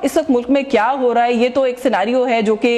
इस वक्त मुल्क में क्या हो रहा है, ये तो एक सिनारियो है जो कि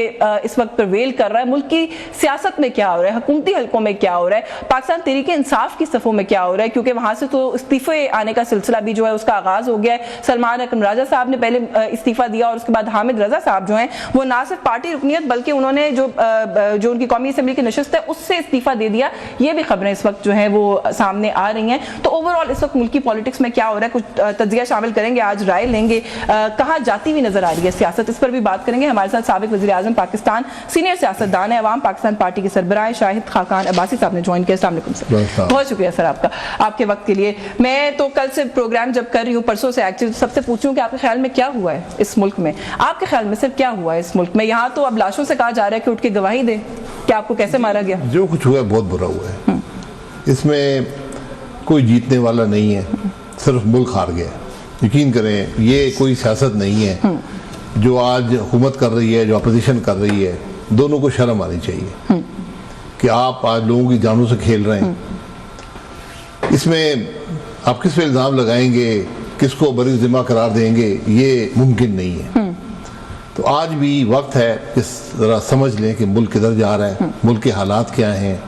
इस वक्त प्रवेल कर रहा है। मुल्क की सियासत में क्या हो रहा है, हुकूमती हलकों में क्या हो रहा है, पाकिस्तान तहरीक इंसाफ की सफ़ों में क्या हो रहा है, क्योंकि वहां से तो इस्तीफे आने का सिलसिला भी जो है उसका आगाज हो गया है। सलमान अकरम राजा साहब ने पहले इस्तीफा दिया और उसके बाद हामिद रजा साहब जो हैं वो ना सिर्फ पार्टी रुकनियत बल्कि उन्होंने जो उनकी कौमी असेंबली की नशिस्त है उससे इस्तीफा दे दिया। ये भी खबरें इस वक्त जो है वो सामने आ रही हैं। तो ओवरऑल इस वक्त मुल्क की पॉलिटिक्स में क्या हो रहा है, कुछ तज्जिया शामिल करेंगे, आज राय लेंगे, कहाँ जाती हुई नजर आ रही है सियासत, इस पर भी बात करेंगे। हमारे साथ साबिक वज़ीर आज़म पाकिस्तान, सीनियर सियासतदान है, अवाम पाकिस्तान पार्टी के सरबराह शाहिद खाकान अब्बासी साहब ने ज्वाइन किया। अस्सलाम वालेकुम सर, बहुत शुक्रिया सर आपका, आपके वक्त के लिए। मैं तो कल से प्रोग्राम जब कर रही हूँ, परसों से एक्चुअली, सबसे पूछूं कि आपके ख्याल में क्या हुआ है इस मुल्क में, आपके ख्याल में सर क्या हुआ है इस मुल्क में? यहाँ तो अब लाशों से कहा जा रहा है कि उठ के गवाही दे कि आपको कैसे मारा गया। जो कुछ हुआ है बहुत बुरा हुआ है, इसमें कोई जीतने वाला नहीं है, सिर्फ मुल्क हार गया। यकीन करें ये कोई सियासत नहीं है। जो आज हुकूमत कर रही है, जो अपोजिशन कर रही है, दोनों को शर्म आनी चाहिए कि आप आज लोगों की जानों से खेल रहे हैं। इसमें आप किस पे इल्ज़ाम लगाएंगे, किसको बरी ज़िम्मा करार देंगे, ये मुमकिन नहीं है। तो आज भी वक्त है कि ज़रा समझ लें कि मुल्क किधर जा रहा है, मुल्क के हालात क्या हैं,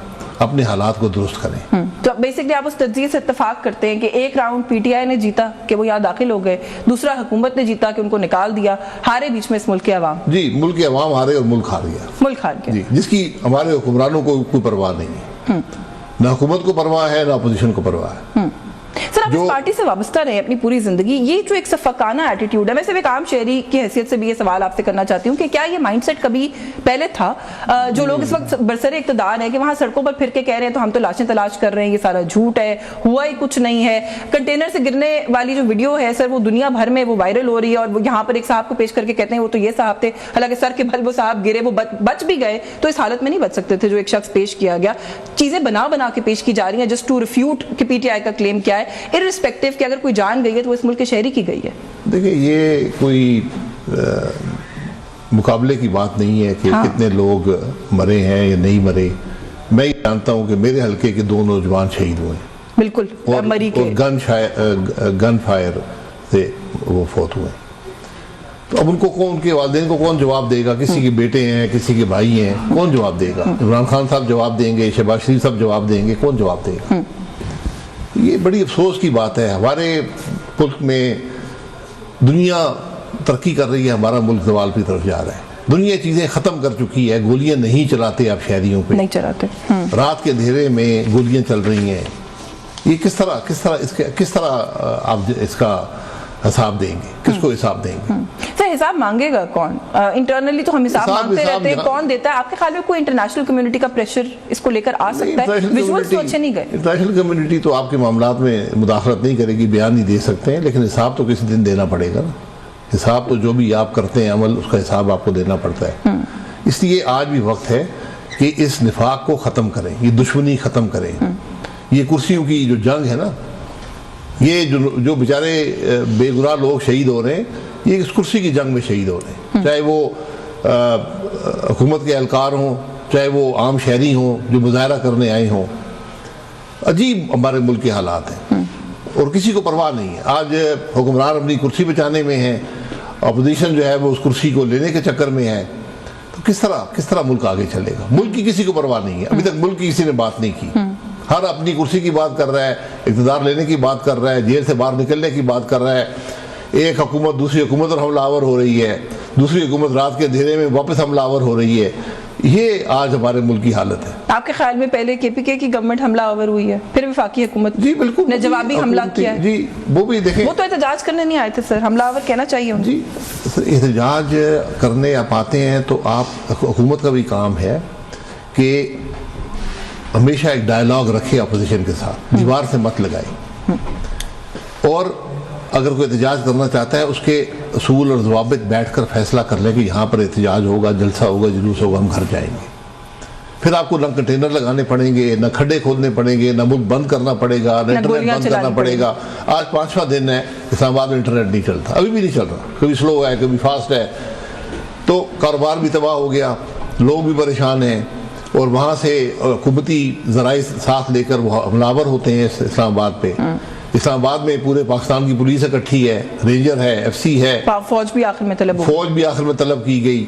अपने हालात को दुरुस्त करें। तो बेसिकली आप उस तज्जिए से इत्तेफाक करते हैं कि एक राउंड पीटीआई ने जीता कि वो यहाँ दाखिल हो गए, दूसरा हुकूमत ने जीता कि उनको निकाल दिया, हारे बीच में इस मुल्क के अवाम। जी, मुल्क के अवाम हारे और मुल्क हार गया, मुल्क हार गया जी, जिसकी हमारे हुक्मरानों को कोई परवाह नहीं है। ना हुकूमत को परवाह है, ना अपोजिशन को परवाह है। सर आप इस पार्टी से वाबस्ता रहे अपनी पूरी जिंदगी, ये जो एक सफाकाना एटीट्यूड है, मैं सिर्फ एक आम शहरी की हैसियत से भी ये सवाल आपसे करना चाहती हूँ कि क्या ये माइंडसेट कभी पहले था? जो लोग इस वक्त बरसरे इक़्तिदार है कि वहाँ सड़कों पर फिर के कह रहे हैं तो हम तो लाशें तलाश कर रहे हैं, ये सारा झूठ है, हुआ ही कुछ नहीं है। कंटेनर से गिरने वाली जो वीडियो है सर वो दुनिया भर में वो वायरल हो रही है और यहाँ पर एक साहब को पेश करके कहते हैं वो तो ये साहब थे, हालांकि सर के बल वो साहब गिरे, वो बच भी गए, तो इस हालत में नहीं बच सकते थे जो एक शख्स पेश किया गया। चीजें बना के पेश की जा रही हैं जस्ट टू रिफ्यूट कि पीटीआई का क्लेम क्या है, इर्रिस्पेक्टिव कि अगर कोई जान गई है तो वो इस मुल्क के शहरी की गई है। देखिए ये कोई मुकाबले की बात नहीं है कि कितने लोग मरे हैं या नहीं मरे। मैं ये जानता हूं कि मेरे हल्के के 2 नौजवान शहीद हुए, बिल्कुल, और गन फायर से वो फौत हुए। तो अब उनको कौन, उनके वालिदैन को कौन जवाब देगा? किसी के बेटे हैं, किसी के भाई हैं, कौन जवाब देगा? इमरान खान साहब जवाब देंगे, शहबाज शरीफ साहब जवाब देंगे, कौन जवाब देगा? ये बड़ी अफसोस की बात है। हमारे मुल्क में दुनिया तरक्की कर रही है, हमारा मुल्क ज़वाल की तरफ जा रहा है। दुनिया चीज़ें ख़त्म कर चुकी है, गोलियां नहीं चलाते आप शहरियों पे, नहीं चलाते। रात के अंधेरे में गोलियां चल रही हैं। ये किस तरह आप इसका हिसाब देंगे? किसको हिसाब देंगे? सर हिसाब मांगेगा कौन? इंटरनली तो हम हिसाब मांगते रहते हैं, कौन देता है? आपके ख्याल में कोई इंटरनेशनल कम्युनिटी का प्रेशर इसको लेकर आ सकता है? विजुअल्स तो अच्छे नहीं गए। इंटरनेशनल कम्युनिटी तो आपके मामलात में मुदाखलत नहीं करेगी, बयान नहीं दे सकते हैं, लेकिन हिसाब तो किसी दिन देना पड़ेगा ना। हिसाब तो जो भी आप करते हैं अमल, उसका हिसाब आपको देना पड़ता है। इसलिए आज भी वक्त है कि इस निफाक को ख़त्म करें, ये दुश्मनी ख़त्म करें। ये कुर्सियों की जो जंग है ना, ये जो बेचारे बेगुनाह लोग शहीद हो रहे हैं, ये इस कुर्सी की जंग में शहीद हो रहे हैं। चाहे वो हुकूमत के एहलकार हों, चाहे वो आम शहरी हों जो मुजाहरा करने आए हों। अजीब हमारे मुल्क के हालात हैं और किसी को परवाह नहीं है। आज हुक्मरान अपनी कुर्सी बचाने में है, अपोजिशन जो है वो उस कुर्सी को लेने के चक्कर में है। तो किस तरह मुल्क आगे चलेगा? मुल्क की किसी को परवाह नहीं है। अभी तक मुल्क की किसी ने बात नहीं की। हर अपनी कुर्सी की बात कर रहा है, इक़्तिदार लेने की बात कर रहा है, जेल से बाहर निकलने की बात कर रहा है। एक हुकूमत दूसरी हुकूमत पर हमलावर हो रही है, दूसरी हुकूमत रात के अंधेरे में वापस हमलावर हो रही है। ये आज हमारे मुल्क की हालत है। आपके ख्याल में पहले केपीके की गवर्नमेंट हमलावर हुई है, फिर वफाकी हुकूमत जी बिल्कुल ने जवाबी हमला किया है। जी वो भी देखें, वो तो एहतजाज करने नहीं आए थे सर, हमलावर कहना चाहिए उन्हें। जी एहतजाज करने आप आते हैं तो आप, हुकूमत का भी काम है कि हमेशा एक डायलॉग रखे अपोजिशन के साथ, दीवार से मत लगाए। और अगर कोई एहतजाज करना चाहता है उसके असूल और ज़वाबित बैठ कर फैसला कर लें कि यहाँ पर एहतजाज होगा, जलसा होगा, जुलूस होगा, हम घर जाएंगे। फिर आपको न कंटेनर लगाने पड़ेंगे, न खड्डे खोदने पड़ेंगे, न मुल्क बंद करना पड़ेगा, न इंटरनेट बंद करना पड़ेगा। आज 5वां दिन है इस्लामाबाद में इंटरनेट नहीं चलता, अभी भी नहीं चल रहा, कभी स्लो है कभी फास्ट है। तो कारोबार भी तबाह हो गया, लोग भी परेशान हैं। और वहाँ से हुकूमती ज़राए साथ लेकर वो हमलावर होते हैं इस्लामाबाद पे। इस्लामाबाद में पूरे पाकिस्तान की पुलिस इकट्ठी है, रेंजर है, FC है, फौज भी आखिर में तलब की गई,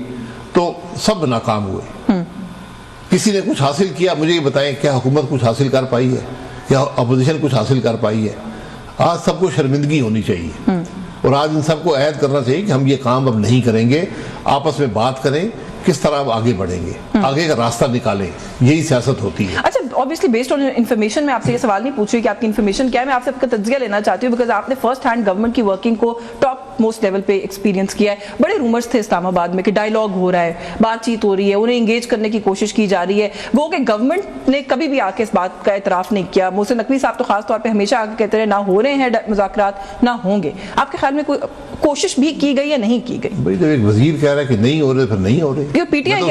तो सब नाकाम हुए। किसी ने कुछ हासिल किया? मुझे ये बताएं, क्या हुकूमत कुछ हासिल कर पाई है? क्या अपोजिशन कुछ हासिल कर पाई है? आज सबको शर्मिंदगी होनी चाहिए और आज इन सबको ऐद करना चाहिए कि हम ये काम अब नहीं करेंगे, आपस में बात करें, किस तरह अब आगे बढ़ेंगे, आगे का रास्ता निकालें, यही सियासत होती है। अच्छा, ऑब्वियसली बेस्ड ऑन इन्फॉर्मेशन, मैं आपसे ये सवाल नहीं पूछ रही कि आपकी इन्फॉर्मेशन क्या है, मैं आपसे आपका तज्जिया लेना चाहती हूँ, बिकॉज आपने फर्स्ट हैंड गवर्नमेंट की वर्किंग को टॉप मोस्ट लेवल पे एक्सपीरियंस किया है। बड़े रूमर्स थे इस्लामाबाद में कि डायलॉग हो रहा है, बातचीत हो रही है, उन्हें एंगेज करने की कोशिश की जा रही है, वो कि गवर्नमेंट ने कभी भी आके इस बात का एतराफ़ नहीं किया। मोहसिन नकवी साहब तो खास तौर पर हमेशा आके कहते रहे ना हो रहे हैं मुज़ाकरात, ना होंगे। आपके ख्याल में कोई कोशिश भी की गई या नहीं की गई? भाई जब एक वजीर कह रहा है कि नहीं हो रहे, फिर नहीं हो रहे। पीटीआई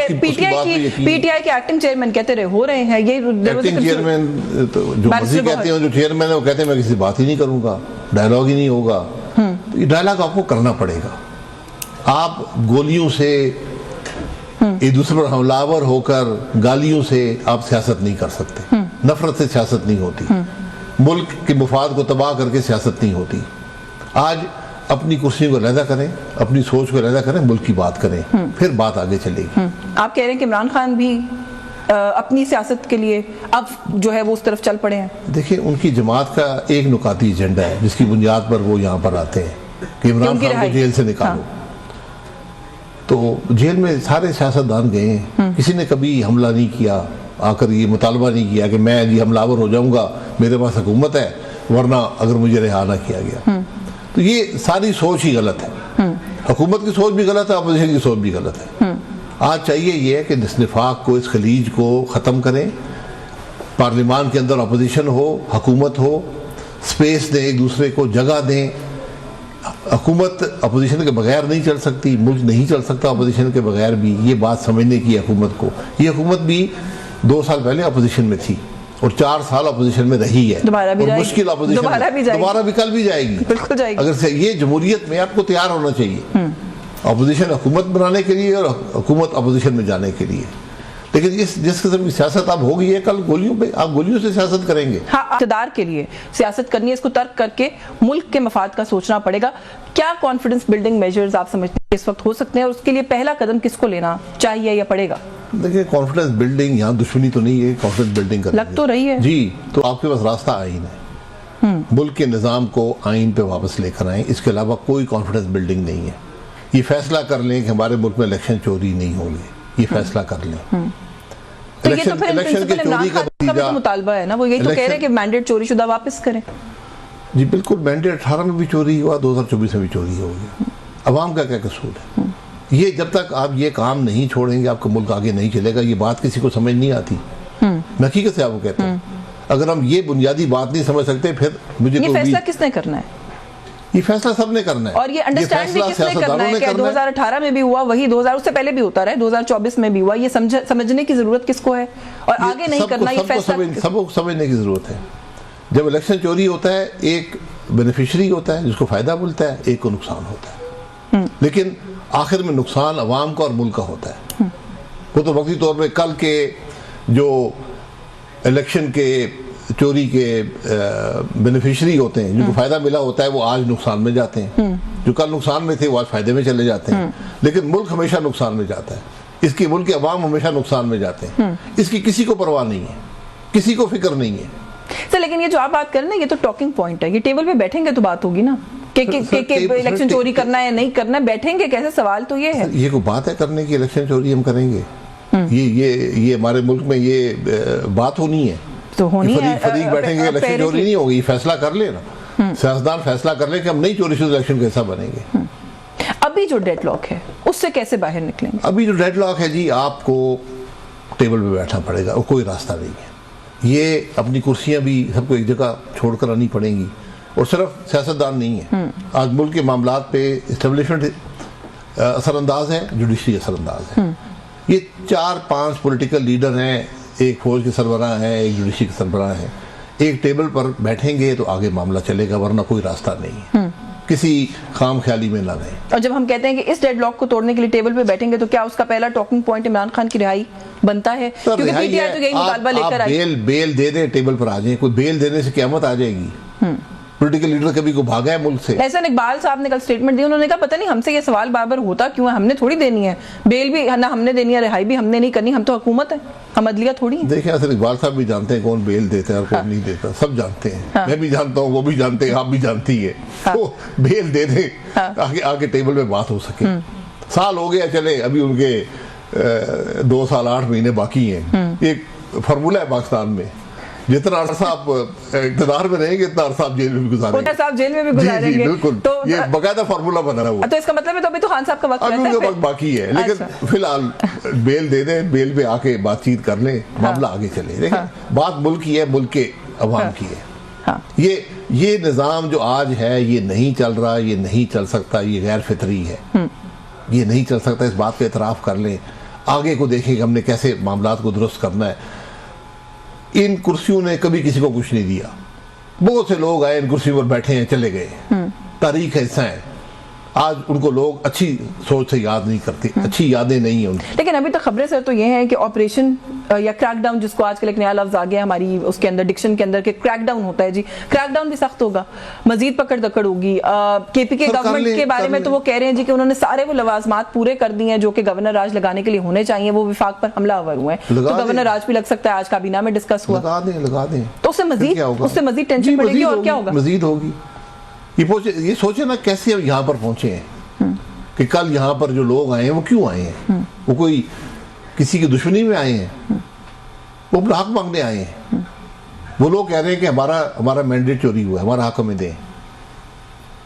के एक्टिंग चेयरमैन कहते रहे हो रहे हैं, ये एक्टिंग चेयरमैन तो जो मर्जी कहते हैं, जो चेयरमैन है वो कहते हैं मैं किसी बात ही नहीं करूंगा, डायलॉग ही नहीं होगा। तो ये डायलॉग आपको करना पड़ेगा। आप गोलियों से एक दूसरे पर हमलावर होकर गालियों से आप सियासत नहीं कर सकते, नफरत से सियासत नहीं होती, मुल्क के मुफाद को तबाह करके सियासत नहीं होती। आज अपनी कुर्सियों को लहदा करें, अपनी सोच को लहदा करें, मुल्क की बात करें, फिर बात आगे चलेगी। आप कह रहे हैं कि इमरान खान भी अपनी सियासत के लिए अब जो है वो उस तरफ चल पड़े हैं? देखिए, उनकी जमात का एक नुकाती एजेंडा है जिसकी बुनियाद पर वो यहाँ पर आते हैं कि इमरान खान को जेल से निकालो। तो जेल में सारे सियासतदान गए हैं, किसी ने कभी हमला नहीं किया, आकर ये मुतालबा नहीं किया कि मैं जी हमलावर हो जाऊंगा, मेरे पास हुकूमत है, वरना अगर मुझे रिहा ना किया गया। तो ये सारी सोच ही गलत है, हुकूमत की सोच भी गलत है, अपोजिशन की सोच भी गलत है। आज चाहिए ये है कि इस निफाक को, इस खलीज को ख़त्म करें, पार्लियामान के अंदर अपोजिशन हो, हुकूमत हो, स्पेस दें, एक दूसरे को जगह दें। हुकूमत अपोजिशन के बगैर नहीं चल सकती, मुल्क नहीं चल सकता अपोजिशन के बगैर भी, ये बात समझने की हुकूमत को। ये हुकूमत भी 2 साल पहले अपोजिशन में थी और 4 साल अपोजिशन में रही है, दोबारा भी मुश्किल अपोजिशन दोबारा भी कल भी जाएगी, बिल्कुल जाएगी। अगर ये जमहूरियत में आपको तैयार होना चाहिए, अपोजिशन हुकूमत बनाने के लिए और हुकूमत अपोजिशन में जाने के लिए। लेकिन जिस किस्म की सियासत अब हो गई है, कल गोलियों पे आप गोलियों से सियासत करेंगे। हाँ, इक़्तिदार के लिए सियासत करनी है, इसको तर्क करके मुल्क के मफाद का सोचना पड़ेगा। क्या कॉन्फिडेंस बिल्डिंग मेजर्स आप समझते हैं इस वक्त हो सकते हैं और उसके लिए पहला कदम किसको लेना चाहिए या पड़ेगा? देखिए, कॉन्फिडेंस बिल्डिंग यहाँ दुश्मनी तो नहीं है, कॉन्फिडेंस बिल्डिंग कर लग तो रही है जी। तो आपके पास रास्ता आइन है, मुल्क के निज़ाम को आइन पे वापस लेकर आए, इसके अलावा कोई कॉन्फिडेंस बिल्डिंग नहीं है। ये फैसला कर लें कि हमारे मुल्क में इलेक्शन चोरी नहीं होंगे, ये फैसला कर लें। तो ये तो फिर प्रिंसिपल इमरान खान का भी तो मुतालबा है ना, वो यही तो कह रहे हैं कि मैंडेट चोरीशुदा वापस करें। जी बिल्कुल, मैंडेट 18 में भी चोरी हुआ, 2024 में भी चोरी हो गया। अवाम का क्या कसूर है? ये जब तक आप ये काम नहीं छोड़ेंगे, आपका मुल्क आगे नहीं चलेगा। ये बात किसी को समझ नहीं आती, मैं हकीकत से आपको कहता हूँ। अगर हम ये बुनियादी बात नहीं समझ सकते, फिर मुझे ये फैसला किसने करना है? ये फैसला सबने करना है और ये अंडरस्टैंड भी किसने करना है कि 2018 में भी हुआ, वही 2000 उससे पहले भी होता रहा है, 2024 में भी हुआ। ये समझने की जरूरत किसको है और आगे नहीं करना, ये फैसला सबको समझने की जरूरत है। जब इलेक्शन चोरी होता है, एक बेनिफिशियरी होता है जिसको फायदा मिलता है, एक को नुकसान होता है, लेकिन आखिर में नुकसान अवाम का और मुल्क का होता है। वो तो वक्ती तौर पर कल के जो इलेक्शन के चोरी के बेनिफिशियरी होते हैं, जिनको फायदा मिला होता है, वो आज नुकसान में जाते हैं। जो कल नुकसान में थे वो आज फायदे में चले जाते हैं। लेकिन मुल्क हमेशा नुकसान में जाता है, इसकी मुल्क के अवाम हमेशा नुकसान में जाते हैं। इसकी किसी को परवाह नहीं है, किसी को फिक्र नहीं है। सर, लेकिन ये जो आप बात कर रहे हैं, ये तो टॉकिंग पॉइंट है। ये टेबल पे बैठेंगे तो बात होगी ना कि इलेक्शन चोरी करना है नहीं करना, बैठेंगे कैसे? सवाल तो ये है। ये कोई बात है करने की? इलेक्शन चोरी हम करेंगे? ये हमारे मुल्क में ये बात होनी है तो होनी है। फरीक बैठेंगे, इलेक्शन चोरी नहीं होगी। फैसला कर लेना, सियासतदान फैसला कर ले कि हम नहीं चोरी-शुदा इलेक्शन कैसा बनेंगे। अभी जो डेडलॉक है उससे कैसे बाहर निकलेंगे? अभी जो डेडलॉक है जी, आपको टेबल पे बैठना पड़ेगा और कोई रास्ता नहीं है। ये अपनी कुर्सियां भी सबको एक जगह छोड़कर आनी पड़ेंगी और सिर्फ सियासतदान नहीं है। आज मुल्क के मामलात पे इस्टेब्लिशमेंट असरअंदाज है, जुडिशरी असरअंदाज है। ये 4-5 पॉलिटिकल लीडर हैं, एक फौज के सरबराह हैं, एक जुडिशरी के सरबराह हैं। एक टेबल पर बैठेंगे तो आगे मामला चलेगा, वरना कोई रास्ता नहीं है। किसी खाम ख्याली में ना रहें। और जब हम कहते हैं कि इस डेडलॉक को तोड़ने के लिए टेबल पे बैठेंगे, तो क्या उसका पहला टॉकिंग पॉइंट इमरान खान की रिहाई बनता है? क्योंकि पीटीआई तो यही मुतालबा लेकर आई। बेल दे दे, टेबल पर आ जाए। कोई बेल देने से क़यामत आ जाएगी? पॉलिटिकल लीडर कभी को भागा है मुल्क से? एहसन इकबाल साहब ने कल स्टेटमेंट दी, उन्होंने कहा पता नहीं हमसे ये सवाल बार बार होता क्यों है, हमने थोड़ी देनी है बेल भी ना हमने देनी है, रिहाई भी हमने नहीं करनी, हम तो हुकूमत है, हम अदलिया थोड़ी है। देखिए एहसन इकबाल साहब भी जानते हैं कौन बेल देता है और कौन नहीं देता, सब जानते हैं। मैं भी जानता हूँ, वो भी जानते हैं, आप भी जानती है। तो बेल दे दे, आगे आगे टेबल पे बात हो सके। साल हो गया चले, अभी उनके 2 साल 8 महीने बाकी हैं। एक फार्मूला है पाकिस्तान में, जितना अरसा आप इक़्तिदार में रहेंगे इतना अरसा आप जेल में भी गुजारेंगे। साहब जेल में भी गुजारेंगे। जी, बिल्कुल। तो ये बकायदा फार्मूला बना रहा हुआ। तो इसका मतलब है तो अभी तो खान साहब का वक्त अभी उनका वक्त बाकी है, लेकिन फिलहाल बेल दे दें, बेल पे आके बातचीत कर लें, मामला आगे चले। देखिए बात मुल्क की है, मुल्क के अवाम की है। ये निज़ाम जो आज है ये नहीं चल रहा, ये नहीं चल सकता, ये गैर फितरी है, ये नहीं चल सकता। इस बात पे एतराफ़ कर लें, आगे को देखें कि हमने कैसे मामलात को दुरुस्त करना है। इन कुर्सियों ने कभी किसी को कुछ नहीं दिया, बहुत से लोग आए इन कुर्सी पर बैठे हैं चले गए, तारीख ऐसा है। आज उनको लोग अच्छी सोच से याद नहीं करते, अच्छी यादें नहीं है उनकी। लेकिन अभी तक खबरें सर तो ये हैं कि ऑपरेशन या क्रैकडाउन, जिसको आजकल एक नया लफ्ज आ गया हमारी उसके अंदर डिक्शन के अंदर, के क्रैकडाउन होता है जी, क्रैकडाउन भी सख्त होगा, मजीद पकड़ दकड़ होगी। केपीके गवर्नमेंट के बारे में तो वो कह रहे हैं जी कि उन्होंने सारे वो लवाजमात पूरे कर दिए हैं जो कि गवर्नर राज लगाने के लिए होने चाहिए, वो विफाक पर हमलावर हुए हैं, तो गवर्नर राज भी लग सकता है, आज काबीना में डिस्कस हुआ। लगा दें तो उससे मजीद टेंशन बढ़ेगी और क्या होगा? मजीद होगी। ये सोचे ना कैसे अब यहाँ पर पहुंचे हैं, कि कल यहाँ पर जो लोग आए हैं वो क्यों आए हैं? वो कोई किसी की दुश्मनी में आए हैं? वो अपना हक मांगने आए हैं। वो लोग कह रहे हैं कि हमारा मैंडेट चोरी हुआ है, हमारा हक हमें दें।